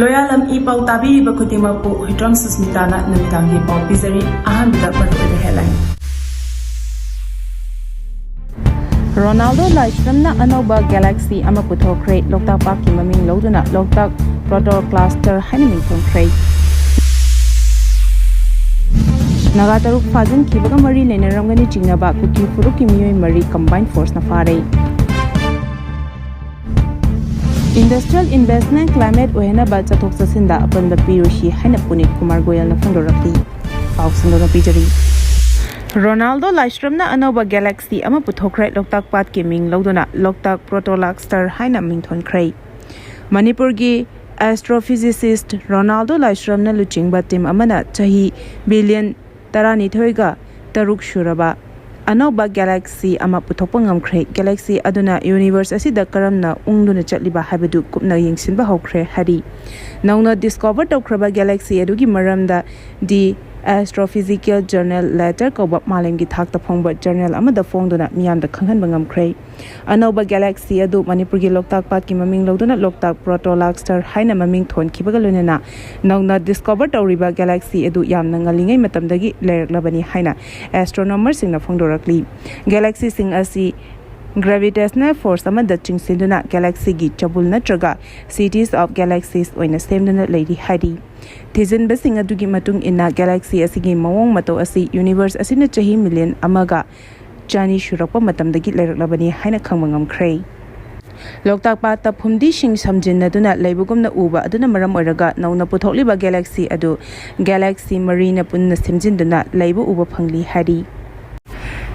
Leiramle E-PAO tabiriba khudimakpu Hitram Susmitana namidangi pau pizari ahanbida maruoiba headline. Ronaldo Leiramle anauba Galaxy ama puthokre Loktak Park ki maming loduna Loktak Proto Cluster haina mingthongkre. Nagataruk fazin kibaga mari lenaramgani chingnaba kuki furuki miyoi mari combined force na fare. Industrial investment climate ohena ba chathok chasinda apanda pirushi haina Punit Kumar Goyal na phangdorakli pausandona pijari. Ronaldo Leiramle anauba Galaxy ama puthokre Loktak Park ki ming loduna Loktak Proto Cluster haina mingthongkre. Manipur gi astrophysicist Ronaldo Leiramle luchingba team amana chahi billion Tarani Thoiga Taruk Shuraba Anauba Galaxy ama puthokpangam khre Galaxy aduna universe asida karamna ungduna chatliba habadu kupna yengsinba hokre hari nauna discover tawkraba Galaxy adugi maramda di Astrophysical Journal letter koba malemgi thakta phongba journal amada phongduna miyamda khanghan bangam khre Anauba Galaxy adu Manipurgi Loktak Park ki maming loduna Loktak Proto Cluster haina maming thon khibaga lonena nauna discover tawriba Galaxy adu yamna ngalingai matamdagi leiraklabani haina astronomer singna phongdorakli Galaxy sing asi gravitational force amada chingsinduna Galaxy gi chabul natraga cities of galaxies oina semduna lady hari Tizin basing adugi matung ina Galaxy asigi mawong mato asi universe asina chahi million amaga Chani Shurakpa matamdagi leiraklabani haina khangmangam khre Loktak Park ta phumdi sing samjinaduna leibugumna uba aduna maram oiraga nauna puthokliba Galaxy adu Galaxy Marina punna simjinduna leibu uba phangli hari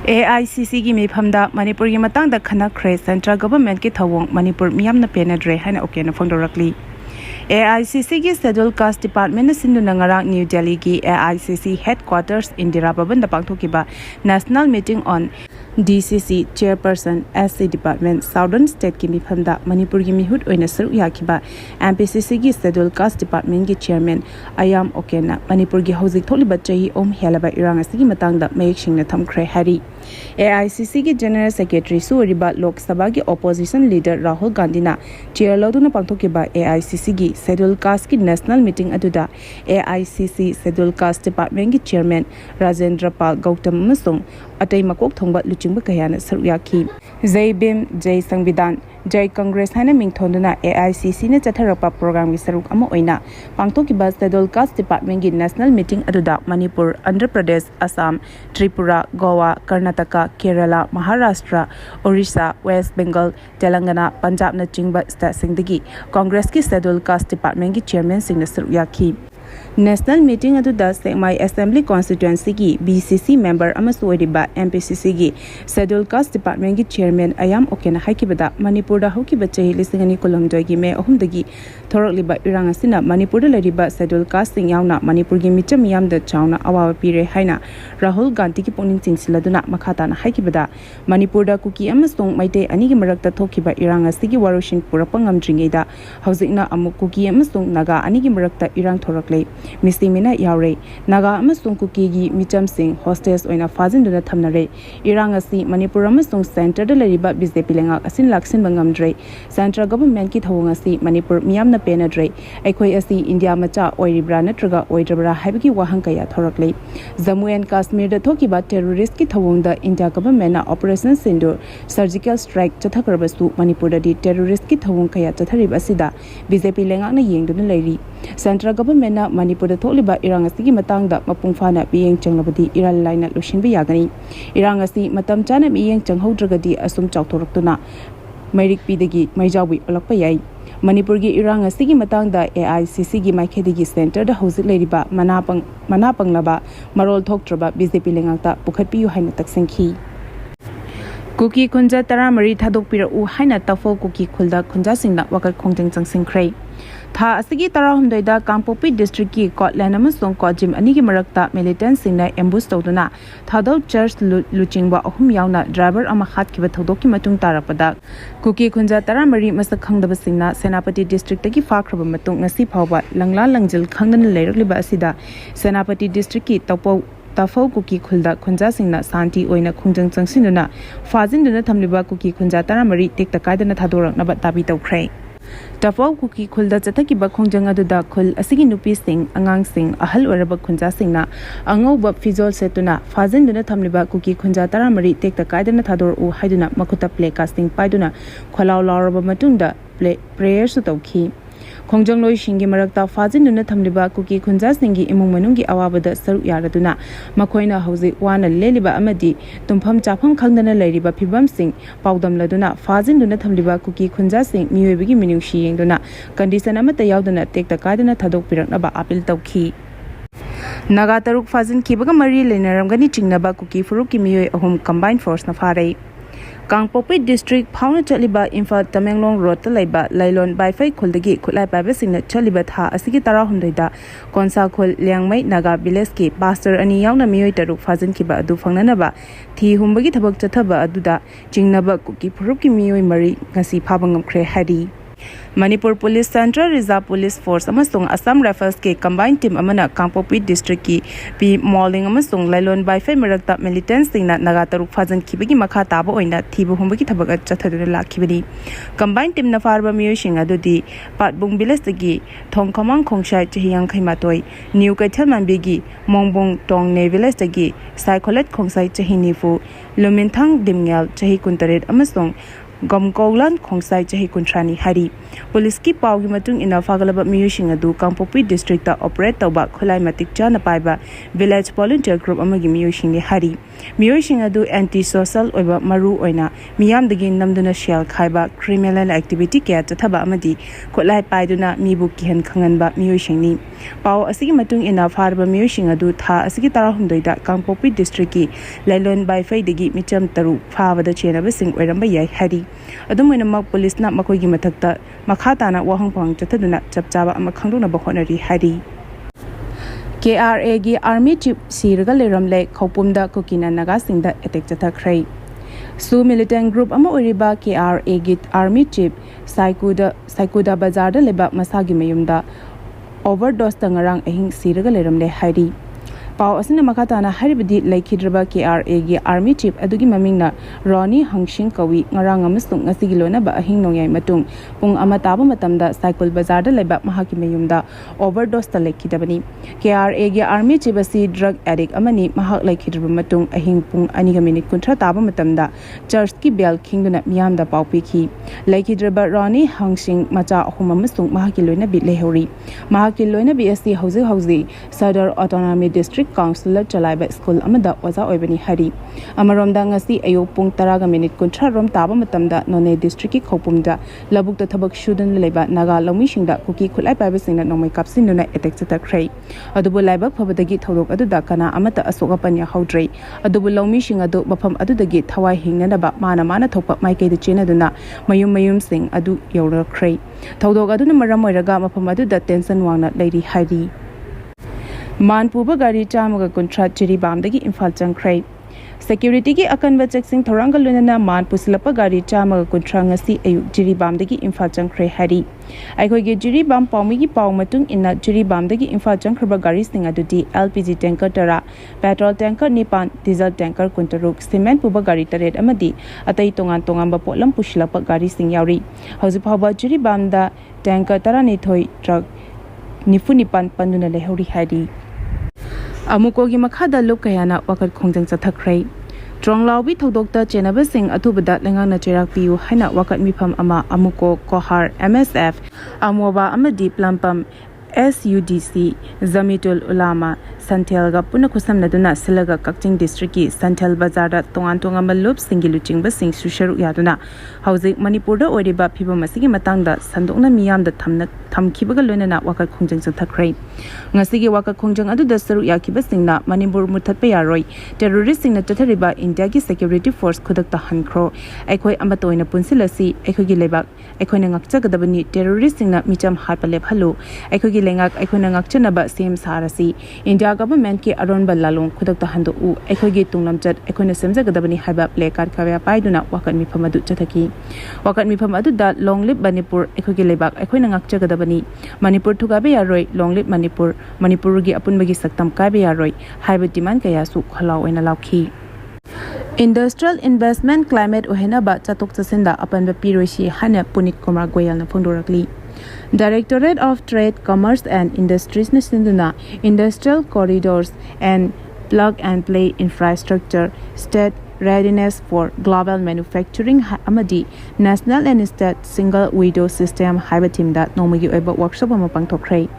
AICC gi mifamda Manipur gi matangda khana khre central government ki thawong Manipur miyamna penadre haina okena phongdorakli AICC ki Scheduled Caste Department Siduna ngarang New Delhi ki AICC headquarters Indira Bhavan da pangthokiba national meeting on DCC chairperson SC department Southern state ki mifamda Manipur gi mihut oina saru yakiba MPCC gi Scheduled Caste Department ki chairman Ayam Okena Manipur gi hojik tholiba chahi om helaba irang asigi matangda mayek singna thamkhre hari AICC ki general secretary Suwariba Lok Sabha ki opposition leader Rahul Gandhi na chair loduna pangthokiba AICC gi Scheduled Caste ki national meeting aduda AICC Scheduled Caste Department ki chairman Rajendra Pal Gautam amasung atai makok thongba luchingba kayana saruyaki Jai Bhim Jai Sangbidan Jai Congress haina mingthonduna AICC ne chatharapa program gi saruk ama oina pangthokiba Scheduled Caste Department gi national meeting aduda Manipur Andhra Pradesh Assam Tripura Goa Karnataka Kerala Maharashtra Orissa West Bengal Telangana Punjab na chingba state singdagi Congress ki Scheduled Caste Department ki chairman singna saruyaki National meeting aduda Sekmai Assembly constituency ki BCC member amasu oriba MPCC gi Scheduled Caste Department ki chairman Ayam Okena haikibada Manipur da hokiba chahi lisingani kolongdoi gi me ahumdagi thorokliba irang asina Manipur da leriba Scheduled Caste sing yauna Manipur gi micham yam da chauna awawa pire haina Rahul Gandhi ki pungning chingsiladuna makhata na haikibada Manipur da kuki amasong maite ani gi marakta thokiba irang asigi warushin purapa ngamdringeida hojikna amuk kuki amasong naga ani gi marakta irang thoraklei Missing Mina Yaure, Naga Amasung Kuki gi Micham Singh hostess oina fazinduna thamnare Irangasi Manipur Amasung Center da leriba BJP lenga asin laksin bangamdre Central government ki thawangasi Manipur miyamna penadre aikhoi asi India macha oiribra natraga oidrabra haibki wahang kaya thoraklei Jammu and Kashmir da thokiba terrorist ki thawongda India government na operation Sindur surgical strike chathakarbasu Manipur da di terrorist ki thawong kaya chatharib asida BJP lenga na yengduna leiri Central government na Manipur da tholiba irang asigi matangda mapungfana biyeng changlabadi iral laina lushinba yagani irang asi matam chana biyeng changhaudragadi asum chawthoraktuna mairik pidagi maijawbi olakpa yai Manipur gi irang asigi matangda AICC gi maikhedigi center da hojik leiriba manapanglaba marol thoktraba BJP lengakta pukhatpiyu haina taksengkhi Kuki Khunja Taramari thadokpira u haina tafo Kuki Khulda Cnagasingda wakat khongjang changsingkhre Tha asigi tarahumdoida Kangpopi district ki Kotland amasong Kojim anigi marakta militant singna ambush tawduna thadau church luchingba ahum yauna driver ama khatkiba thodokki matung tarapada Kuki Khunja Taramari masak khangdaba singna Senapati district tagi fakraba matung ngasi phawba langla langjil khangdana leirakliba asida Senapati district ki Tafau Kuki Khulda Cnagasingda Santi oina khungjang changsinuna fazinduna thamliba Kuki Khunja Taramari tekta kaidana thadoraknaba tabi tawkhre Tafau Kuki Khulda Chathakiba Khongjang aduda khul asigi nupi sing angang sing ahal oraba khunja singna angauba fizol setuna fazinduna thamliba Kuki khunja taramari tekta kaidana thador u haiduna makuta play casting paiduna kholaw lawraba matungda prayer su tawki Khongjang loi shingi marakta fazinduna thamliba Kuki khunja singi imung manungi awabada saru yaraduna makhoina hauzi wana leliba amadi tumpham chapham khangdana leiriba phibam sing paudam laduna fazinduna thamliba Kuki khunja sing miyoibigi minungshi yengduna condition amata yauduna tekta kaidana thadok piraknaba apil tawki Naga taruk fazin kibaga mari lenaramgani chingnaba Kuki furuki miyoi ahum combined force na farai Kangpopi district Pauna Chaliba Imphal Tamenglong Road Talaiba Lailon Baifai Kuldagi Kulai Babasing Chaliba Tha Asiki Tara Hundaida Konsa Kul Liangmai Naga Bileski Pastor Ani Yauna Miyoi Taruk Fazin Kiba Adu Fangnanaba Thi Humbagi Thabak Chathaba Aduda Jingnaba Kuki Puruki Miyoi Mari Ngasi Phabangam Hadi Manipur Police Central Reserve Police Force amasung Assam Rifles ke combined team amana Kangpopi district ki P Mauling amasung Lailon Baifai marakta militants singna Naga taruk fazan kibagi makha taba oina thibu humbagi thabak chathaduna lakhibani combined team na farba miyo sing adudi Patbung Bilas tagi Thongkamang Khongshai chihiyang khaimatoi New Kaithal Manbigi Mongbong Tong Ne Village tagi Psycholet Khongsai chihinifu Luminthang Dimngel chahi kuntaret amasung Gomkoulan Khongsai chahi kuntrani hari Police ki pau gi matung ina fagalaba miyusing adu Kangpopi district ta operate tawba khulai matik chana paiba village volunteer group amagi miyusing ni hari miyusing adu anti social oiba maru oina miyam dagi namduna shell khaiba criminal activity ke chathaba amadi khulai paiduna mibu kihan khanganba miyusing ni pau asigi matung ina farba miyusing adu tha asigi tara hundoida Kangpopi district ki Lailon Baifai dagi micham taru phawada chenaba sing oiramba yai hari adumina mak police na makoi gi mathakta makhatana wahang pang chathaduna chapchaba ama khangduna bahonari hari KRA gi army chief sirga Leiramle Khoupumda Kukina Cnagasingda attack chathakrai Su militant group ama oriba KRA gi army chief Siduna bazar da leba masagi mayumda overdose tangarang ahing sirga Leiramle hari Pau asina makatana haribadi laikhidraba KRA gi army chief adugi mamingna Ronnie Hangshing kawi ngarang amasung ngasigi lona ba ahing nongyai matung pung ama taba matamda cycle bazar da leba mahaki mayumda overdose ta laikhidabani KRA gi army chief asi drug addict amani mahak laikhidraba matung ahing pung 2 minute kuntra taba matamda church ki bell khingduna miyamda pau piki laikhidraba Ronnie Hangshing macha ahum amasung mahaki loina bi lehori mahaki loina bi asi hauzi Sadar Autonomy District Council Chalaiba School amada waza oibani hari amaromda ngasi ayo pung 10 minute kuntra rom taba matamda None District ki Khoupumda labukta thabak shudan leba Naga lomisingda Kuki khulai paiba singna nomai kapsinuna attack chatakrai adubu laibak phabadagi thodok aduda kana amata asoka panya haudrei adubu lomising adu mafam adudagi thawai hingnaba mana thokpa maikai de chenaduna mayum sing adu yaurakrai thodok aduna maram oiraga mafam aduda tension wangna leiri hari Manpuba gari chamaga kuntra chiri bamdagi Imphal changkhrai Security ki akanba checksing thorangal lunana Manpu silapa gari chamaga kuntra ngasi ayu chiri bamdagi Imphal changkhrai hari Aikoi ge jiri bam paumi gi pau matung inna jiri bamdagi Imphal changkhra gari sing adudi LPG tanker tara petrol tanker nipan diesel tanker kuntaruk cement puba gari taret amadi atai tongan ba polam pushilapa gari sing yauri hauji phaba jiri bamda tanker tara ni thoi truck nifu nipan panduna lehori hari Amukogi makhada lokayana wakat khongjang chathakrai Tronglaubi thodokta chenaba sing athubada lengana cherak piu haina wakat mifam ama amuko kohar MSF amoba amadi plampam SUDC Zamitul Ulama Santelga puna kusamnaduna silaga Kakching district ki Santel bazar da tongan malup singilu chingba sing susharu yaduna hauzik Manipur da oriba phibam asigi matangda sandokna miyam da thamkibaga loinana wakat khongjang chathakrai ngasigi wakat khongjang adu da saru yakiba singna Manipur muthatpa yaroi terrorist singna chathariba India ki security force khudakta hankro aikoi amatoina punsilasi aikoi gi lebak aikoi na ngakchagadabani terrorist singna micham harpalep halu aikoi gi lengak aikoi na ngakchanaba sem sarasi India government ki aron balalong khudakta handu u aikoi gi tunglamchat aikoi na semjagadabani haiba play card khawya paiduna wakat mifam adu chathaki wakat mifam adu da long live Manipur aikoi gi lebak aikoi na ngakchagadabani Manipur thugabe yaroi long live Manipur gi apunbagi saktam kaibe yaroi haiba demand kaya su khalaw ena lakhi Industrial investment climate ohenaba chatok chasinda apanba piroshi hana Punit Kumar Goyal na phongdorakli. Directorate of Trade, Commerce and Industries na Siduna, Industrial Corridors and Plug and Play Infrastructure, State Readiness for Global Manufacturing amadi National and State Single Window System haiba teamda nomagi oiba workshop ama pangthokre.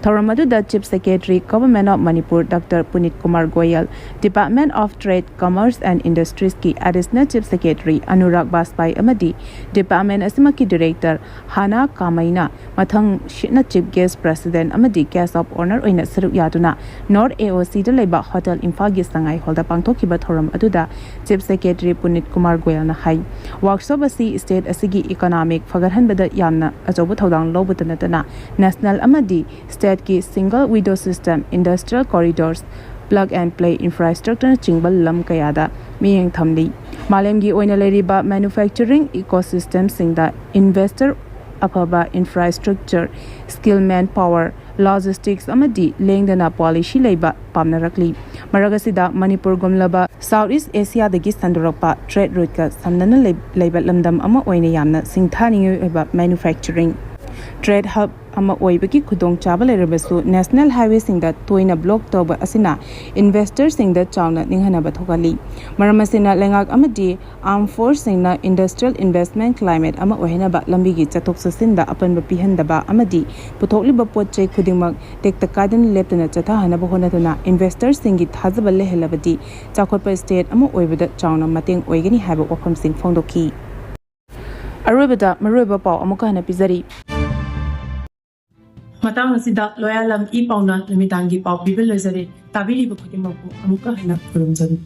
Thoramadu da Chief Secretary Government of Manipur Dr. Punit Kumar Goyal, Department of Trade, Commerce and Industries ki Additional Chief Secretary Anurag Baspai amadi Department asimaki Director Hana Kamaina mathang shitna Chief Guest President amadi Guest of Honor oina saruk yaduna North AOC da leba Hotel Imphal gi sangai holda pangthokiba thoram aduda Chief Secretary Punit Kumar Goyal na hai workshop asi state asigi economic fagarhanbada yamna ajobu thodang lobut natana national amadi state ki single window system industrial corridors plug and play infrastructure chingbal lam kayada miyeng thamli malemgi oina leriba manufacturing ecosystem singda investor afaba infrastructure skill manpower logistics amadi lengdana policy leiba pamnarakli maragasida Manipur gomlaba Southeast Asia dagi sandorakpa trade route ka samnana leiba lamdam ama oina yamna singthani oiba manufacturing trade hub ama oibaki khudong chaba lerabasu national highway singda toina block toba asina investor singda chawna ninghana ba thogali maramasina lengak amadi armed force singna industrial investment climate ama ohena ba lambi gi chatok sasinda apan ba pihandaba amadi puthokli ba potchai khudingmak tekta kadan leptana chatha hana ba honatuna investor singi thajaba lehelabadi chakhotpa state ama oibada chawna mateng oigani haba wafam sing phongdoki aroibada maroiba paw amuka hana pizari matang asida Leiramle E-PAO na namitangi pau bibil lezari tabili ba khudimako amuka hana khurumjari